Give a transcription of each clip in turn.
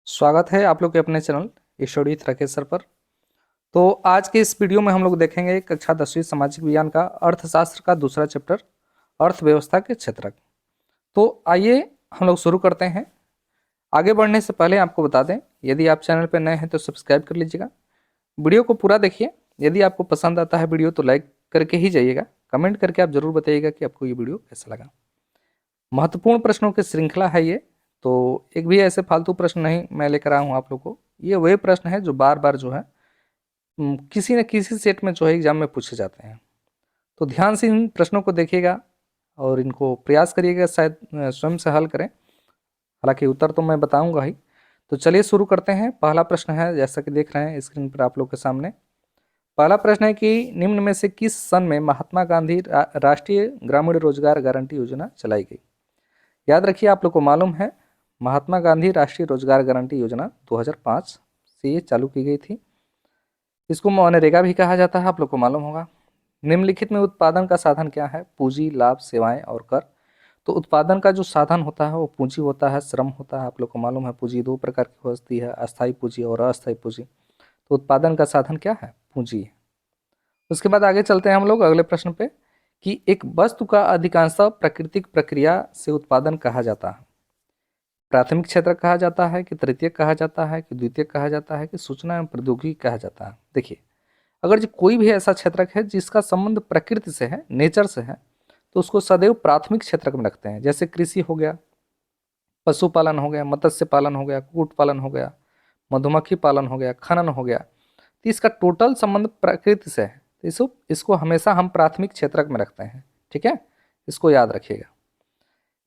स्वागत है आप लोग के अपने channel study with Rakesh sir पर। तो आज के इस वीडियो में हम लोग देखेंगे कक्षा 10वीं सामाजिक विज्ञान का अर्थशास्त्र का दूसरा चैप्टर अर्थव्यवस्था के क्षेत्रक। तो आइए हम लोग शुरू करते हैं। आगे बढ़ने से पहले आपको बता दें, यदि आप चैनल पर नए हैं तो सब्सक्राइब कर लीजिएगा। वीडियो को पूरा देखिए। यदि आपको पसंद आता है वीडियो तो लाइक करके ही जाइएगा। कमेंट करके आप जरूर बताइएगा कि आपको ये वीडियो कैसा लगा। महत्वपूर्ण प्रश्नों की श्रृंखला है ये, तो एक भी ऐसे फालतू प्रश्न नहीं मैं लेकर आया हूँ आप लोग को। ये वही प्रश्न है जो बार बार जो है किसी न किसी सेट में जो है एग्जाम में पूछे जाते हैं। तो ध्यान से इन प्रश्नों को देखिएगा और इनको प्रयास करिएगा, शायद स्वयं से हल करें। हालांकि उत्तर तो मैं बताऊंगा ही। तो चलिए शुरू करते हैं। पहला प्रश्न है, जैसा कि देख रहे हैं स्क्रीन पर आप लोग के सामने। पहला प्रश्न है कि निम्न में से किस सन में महात्मा गांधी राष्ट्रीय ग्रामीण रोजगार गारंटी योजना चलाई गई। याद रखिए, आप लोग को मालूम है महात्मा गांधी राष्ट्रीय रोजगार गारंटी योजना 2005 से ये चालू की गई थी। इसको मनरेगा भी कहा जाता है, आप लोग को मालूम होगा। निम्नलिखित में उत्पादन का साधन क्या है? पूंजी, लाभ, सेवाएं और कर। तो उत्पादन का जो साधन होता है वो पूंजी होता है, श्रम होता है। आप लोग को मालूम है पूंजी दो प्रकार की होती है, अस्थायी पूंजी और अस्थायी पूंजी। तो उत्पादन का साधन क्या है? पूंजी है। उसके बाद आगे चलते हैं हम लोग अगले प्रश्न पे कि एक वस्तु का अधिकांशतः प्राकृतिक प्रक्रिया से उत्पादन कहा जाता है। प्राथमिक क्षेत्र कहा जाता है कि तृतीयक कहा जाता है कि द्वितीयक कहा जाता है कि सूचना एवं प्रौद्योगिकी कहा जाता है। देखिए, अगर जो कोई भी ऐसा क्षेत्रक है जिसका संबंध प्रकृति से है, नेचर से है, तो उसको सदैव प्राथमिक क्षेत्रक में रखते हैं। जैसे कृषि हो गया, पशुपालन हो गया, मत्स्य पालन हो गया, कुक्कुट पालन हो गया, मधुमक्खी पालन हो गया, खनन हो गया। तो इसका टोटल संबंध प्रकृति से है, तो इसको हमेशा हम प्राथमिक क्षेत्रक में रखते हैं। ठीक है, इसको याद रखिएगा।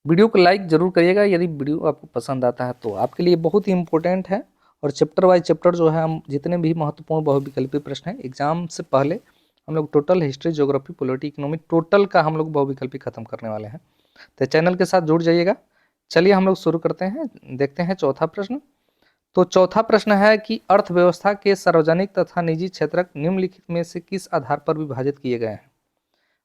वीडियो को लाइक जरूर करिएगा यदि वीडियो आपको पसंद आता है तो। आपके लिए बहुत ही इंपॉर्टेंट है। और चैप्टर वाइज चैप्टर जो है, हम जितने भी महत्वपूर्ण बहुविकल्पी प्रश्न हैं एग्जाम से पहले हम लोग total history, geography, polity, economy total का हम लोग बहुविकल्पी खत्म करने वाले हैं। तो चैनल के साथ जुड़ जाइएगा। चलिए हम लोग शुरू करते हैं, देखते हैं चौथा प्रश्न। तो चौथा प्रश्न है कि अर्थव्यवस्था के सार्वजनिक तथा निजी क्षेत्रक निम्नलिखित में से किस आधार पर विभाजित किए गए हैं।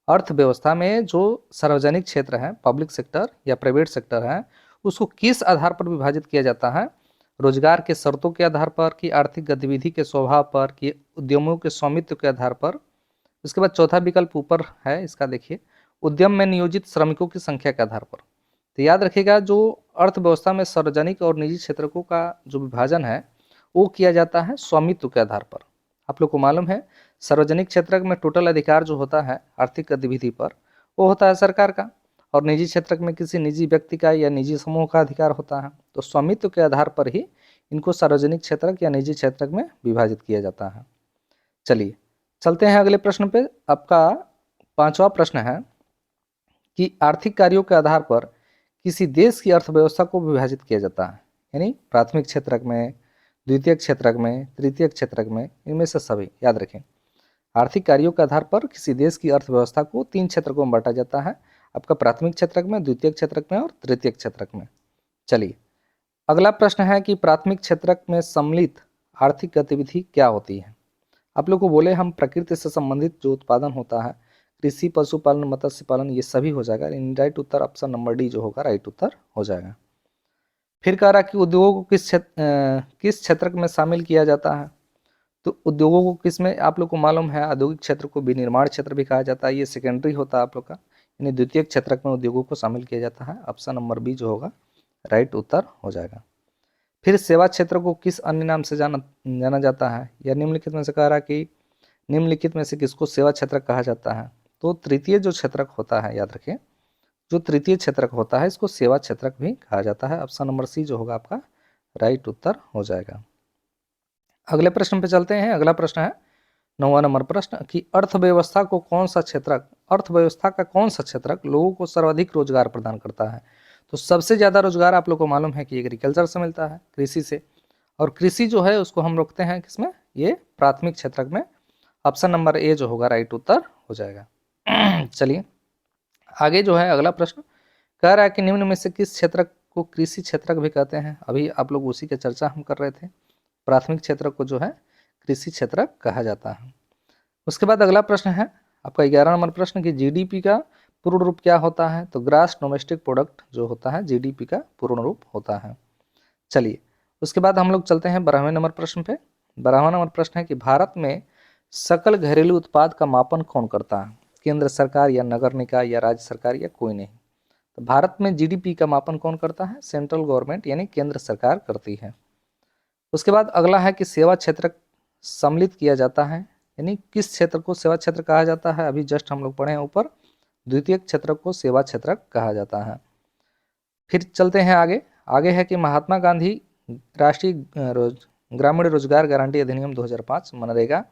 अर्थव्यवस्था में जो सार्वजनिक क्षेत्र है, पब्लिक सेक्टर या प्राइवेट सेक्टर है, उसको किस आधार पर विभाजित किया जाता है? रोजगार के शर्तों के आधार पर, कि आर्थिक गतिविधि के स्वभाव पर, कि उद्यमों के स्वामित्व के आधार पर। उसके बाद चौथा विकल्प ऊपर है, इसका देखिए, उद्यम में नियोजित श्रमिकों की संख्या के आधार पर। तो याद रखिएगा, जो अर्थव्यवस्था में सार्वजनिक और निजी क्षेत्रकों का जो विभाजन है वो किया जाता है स्वामित्व के आधार पर। आप लोग को मालूम है सार्वजनिक क्षेत्र में टोटल अधिकार जो होता है आर्थिक गतिविधि पर, वो होता है सरकार का, और निजी क्षेत्र में किसी निजी व्यक्ति का या निजी समूह का अधिकार होता है। तो स्वामित्व के आधार पर ही इनको सार्वजनिक क्षेत्र या निजी क्षेत्र में विभाजित किया जाता है। चलिए चलते हैं अगले प्रश्न पे। आपका पांचवा प्रश्न है कि आर्थिक कार्यों के आधार पर किसी देश की अर्थव्यवस्था को विभाजित किया जाता है। यानी प्राथमिक क्षेत्रक में, द्वितीयक क्षेत्रक में, तृतीयक क्षेत्रक में, इनमें से सभी याद रखें। आर्थिक कार्यों के आधार पर किसी देश की अर्थव्यवस्था को तीन क्षेत्रकों में बांटा जाता है। आपका प्राथमिक क्षेत्रक में, द्वितीयक क्षेत्रक में और तृतीयक क्षेत्रक में। चलिए अगला प्रश्न है कि प्राथमिक क्षेत्रक में सम्मिलित आर्थिक गतिविधि क्या होती है। आप लोग को बोले हम प्रकृति से संबंधित जो उत्पादन होता है, कृषि, पशुपालन, मत्स्य पालन, ये सभी हो जाएगा। राइट उत्तर ऑप्शन नंबर डी जो होगा राइट उत्तर हो जाएगा। फिर कह रहा कि उद्योगों को किस क्षेत्र में शामिल किया जाता है। तो उद्योगों को किस में, आप लोग को मालूम है औद्योगिक क्षेत्र को विनिर्माण क्षेत्र भी कहा जाता है। ये सेकेंडरी होता है आप लोग का, यानी द्वितीय क्षेत्र में उद्योगों को शामिल किया जाता है। ऑप्शन नंबर बी जो होगा राइट उत्तर हो जाएगा। फिर सेवा क्षेत्र को किस अन्य नाम से जाना जाता है, या निम्नलिखित में से कह रहा कि निम्नलिखित में से किसको सेवा क्षेत्र कहा जाता है। तो तृतीय जो क्षेत्रक होता है, याद रखिए, जो तृतीय क्षेत्रक होता है इसको सेवा क्षेत्रक भी कहा जाता है। ऑप्शन नंबर सी जो होगा आपका राइट उत्तर हो जाएगा। अगले प्रश्न पे चलते हैं। अगला प्रश्न है 9वां नंबर प्रश्न कि अर्थव्यवस्था को कौन सा क्षेत्रक, अर्थव्यवस्था का कौन सा क्षेत्रक लोगों को सर्वाधिक रोजगार प्रदान करता है। तो सबसे ज्यादा रोजगार आप लोग को मालूम है कि एग्रीकल्चर से मिलता है, कृषि से। और कृषि जो है उसको हम रखते हैं किसमें, ये प्राथमिक क्षेत्रक में। ऑप्शन नंबर ए जो होगा राइट उत्तर हो जाएगा। चलिए आगे जो है अगला प्रश्न कह रहा है कि निम्न में से किस क्षेत्र को कृषि क्षेत्रक भी कहते हैं। अभी आप लोग उसी की चर्चा हम कर रहे थे। प्राथमिक क्षेत्र को जो है कृषि क्षेत्र कहा जाता है। उसके बाद अगला प्रश्न है आपका 11 नंबर प्रश्न कि जीडीपी का पूर्ण रूप क्या होता है। तो ग्रास डोमेस्टिक प्रोडक्ट जो होता है जीडीपी का पूर्ण रूप होता है। चलिए उसके बाद हम लोग चलते हैं 12वें नंबर प्रश्न पे। 12वां नंबर प्रश्न है कि भारत में सकल घरेलू उत्पाद का मापन कौन करता है? केंद्र सरकार या नगर निकाय या राज्य सरकार या कोई नहीं? तो भारत में जीडीपी का मापन कौन करता है? सेंट्रल गवर्नमेंट यानी केंद्र सरकार करती है। उसके बाद अगला है कि सेवा क्षेत्र सम्मिलित किया जाता है, यानी किस क्षेत्र को सेवा क्षेत्र कहा जाता है? अभी जस्ट हम लोग पढ़े हैं ऊपर, द्वितीयक क्षेत्र को सेवा क्षेत्र कहा जाता है। फिर चलते हैं आगे। आगे है कि महात्मा गांधी राष्ट्रीय ग्रामीण रोजगार गारंटी अधिनियम 2005 मनरेगा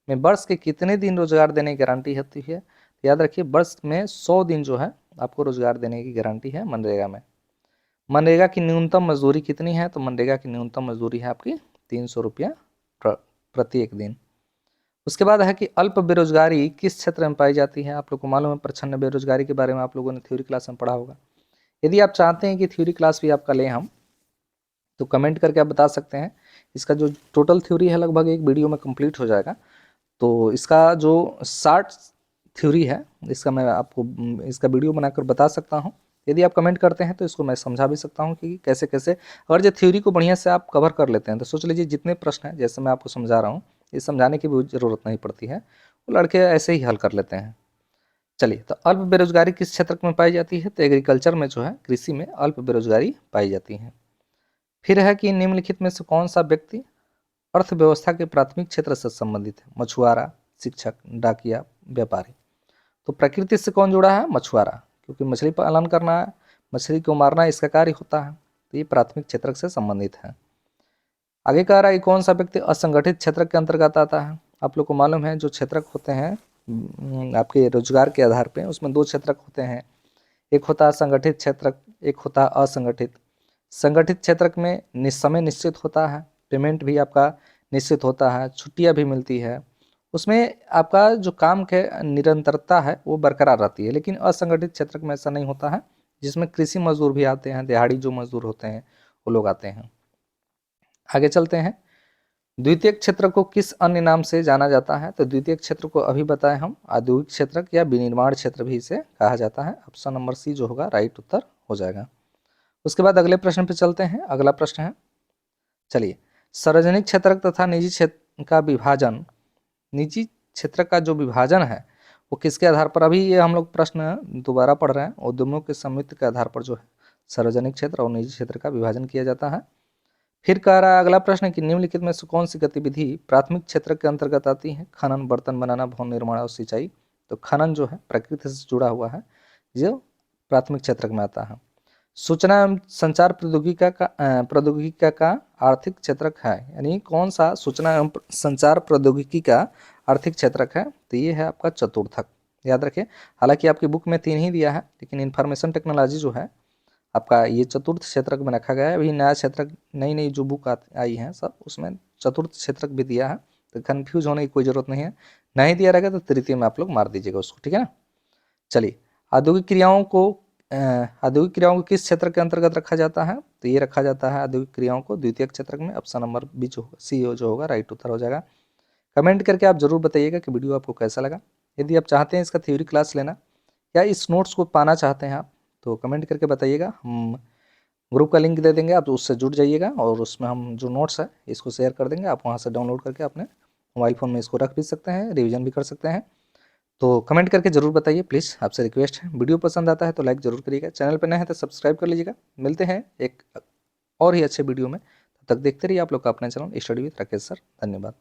में वर्ष के कितने दिन रोजगार देने की गारंटी होती है? याद रखिए, वर्ष में 100 दिन जो है आपको रोजगार देने की गारंटी है मनरेगा में। मनरेगा की न्यूनतम मजदूरी कितनी है? तो मनरेगा की न्यूनतम मजदूरी है आपकी 300 रुपया प्रति एक दिन। उसके बाद है कि अल्प बेरोजगारी किस क्षेत्र में पाई जाती है? आप लोग को मालूम है, प्रच्छन्न बेरोजगारी के बारे में आप लोगों ने थ्योरी क्लास में पढ़ा होगा। यदि आप चाहते हैं कि थ्योरी क्लास भी आपका लें हम, तो कमेंट करके आप बता सकते हैं। इसका जो टोटल थ्योरी है लगभग एक वीडियो में कंप्लीट हो जाएगा। तो इसका जो शार्ट थ्योरी है, इसका मैं आपको इसका वीडियो बनाकर बता सकता हूँ। यदि आप कमेंट करते हैं तो इसको मैं समझा भी सकता हूँ कि कैसे कैसे। अगर जो थ्योरी को बढ़िया से आप कवर कर लेते हैं तो सोच लीजिए जितने प्रश्न हैं, जैसे मैं आपको समझा रहा हूँ, ये समझाने की भी ज़रूरत नहीं पड़ती है, वो लड़के ऐसे ही हल कर लेते हैं। चलिए, तो अल्प बेरोजगारी किस क्षेत्र में पाई जाती है? तो एग्रीकल्चर में जो है, कृषि में अल्प बेरोजगारी पाई जाती है। फिर है कि निम्नलिखित में से कौन सा व्यक्ति अर्थव्यवस्था के प्राथमिक क्षेत्र से संबंधित है? मछुआरा, शिक्षक, डाकिया, व्यापारी। तो प्रकृति से कौन जुड़ा है? मछुआरा, क्योंकि मछली पालन करना है, मछली को मारना इसका कार्य होता है, तो ये प्राथमिक क्षेत्र से संबंधित है। आगे कह रहा है कौन सा व्यक्ति असंगठित क्षेत्र के अंतर्गत आता है? आप लोग को मालूम है जो क्षेत्रक होते हैं आपके रोजगार के आधार पे, उसमें दो क्षेत्रक होते हैं। एक होता है संगठित क्षेत्रक, एक होता है असंगठित। संगठित क्षेत्रक में समय निश्चित होता है, पेमेंट भी आपका निश्चित होता है, छुट्टियां भी मिलती है, उसमें आपका जो काम के निरंतरता है वो बरकरार रहती है। लेकिन असंगठित क्षेत्र में ऐसा नहीं होता है, जिसमें कृषि मजदूर भी आते हैं, दिहाड़ी जो मजदूर होते हैं वो लोग आते हैं। आगे चलते हैं। द्वितीय क्षेत्र को किस अन्य नाम से जाना जाता है? तो द्वितीय क्षेत्र को अभी बताएं हम, औद्योगिक क्षेत्र या विनिर्माण क्षेत्र भी इसे कहा जाता है। ऑप्शन नंबर सी जो होगा राइट उत्तर हो जाएगा। उसके बाद अगले प्रश्न पे चलते हैं। अगला प्रश्न है, चलिए, सार्वजनिक क्षेत्र तथा निजी क्षेत्र का विभाजन, निजी क्षेत्र का जो विभाजन है वो किसके आधार पर? अभी ये हम लोग प्रश्न दोबारा पढ़ रहे हैं। उद्यमों के संयुक्त के आधार पर जो है सार्वजनिक क्षेत्र और निजी क्षेत्र का विभाजन किया जाता है। फिर कह रहा है अगला प्रश्न कि निम्नलिखित में से कौन सी गतिविधि प्राथमिक क्षेत्र के अंतर्गत आती है? खनन, बर्तन बनाना, भवन निर्माण और सिंचाई। तो खनन जो है प्रकृति से जुड़ा हुआ है, जो प्राथमिक क्षेत्र में आता है। सूचना एवं संचार प्रौद्योगिकी का आर्थिक क्षेत्रक है, यानी कौन सा सूचना एवं संचार प्रौद्योगिकी का आर्थिक क्षेत्रक है? तो ये है आपका चतुर्थक। याद रखिए, हालांकि आपकी बुक में 3 ही दिया है, लेकिन इंफॉर्मेशन टेक्नोलॉजी जो है आपका ये चतुर्थ क्षेत्रक में रखा गया है। अभी नया क्षेत्रक, नई नई जो बुक आई हैं सब, उसमें चतुर्थ क्षेत्रक भी दिया है, तो कन्फ्यूज होने की कोई ज़रूरत नहीं है। नहीं दिया रहेगा तो तृतीय में आप लोग मार दीजिएगा उसको, ठीक है ना। चलिए, औद्योगिक क्रियाओं को किस क्षेत्र के अंतर्गत रखा जाता है? तो ये रखा जाता है औद्योगिक क्रियाओं को द्वितीय क्षेत्र में। ऑप्शन नंबर बी जो सी जो होगा राइट उत्तर हो जाएगा। कमेंट करके आप जरूर बताइएगा कि वीडियो आपको कैसा लगा। यदि आप चाहते हैं इसका थ्योरी क्लास लेना या इस नोट्स को पाना चाहते हैं आप, तो कमेंट करके बताइएगा। हम ग्रुप का लिंक दे देंगे, आप उससे जुड़ जाइएगा और उसमें हम जो नोट्स है इसको शेयर कर देंगे। आप वहाँ से डाउनलोड करके अपने मोबाइल फ़ोन में इसको रख भी सकते हैं, रिवीजन भी कर सकते हैं। तो कमेंट करके ज़रूर बताइए प्लीज़, आपसे रिक्वेस्ट है। वीडियो पसंद आता है तो लाइक ज़रूर करिएगा, चैनल पर नए हैं तो सब्सक्राइब कर लीजिएगा। मिलते हैं एक और ही अच्छे वीडियो में, तब तक देखते रहिए आप लोग का अपना channel study with Rakesh sir. धन्यवाद।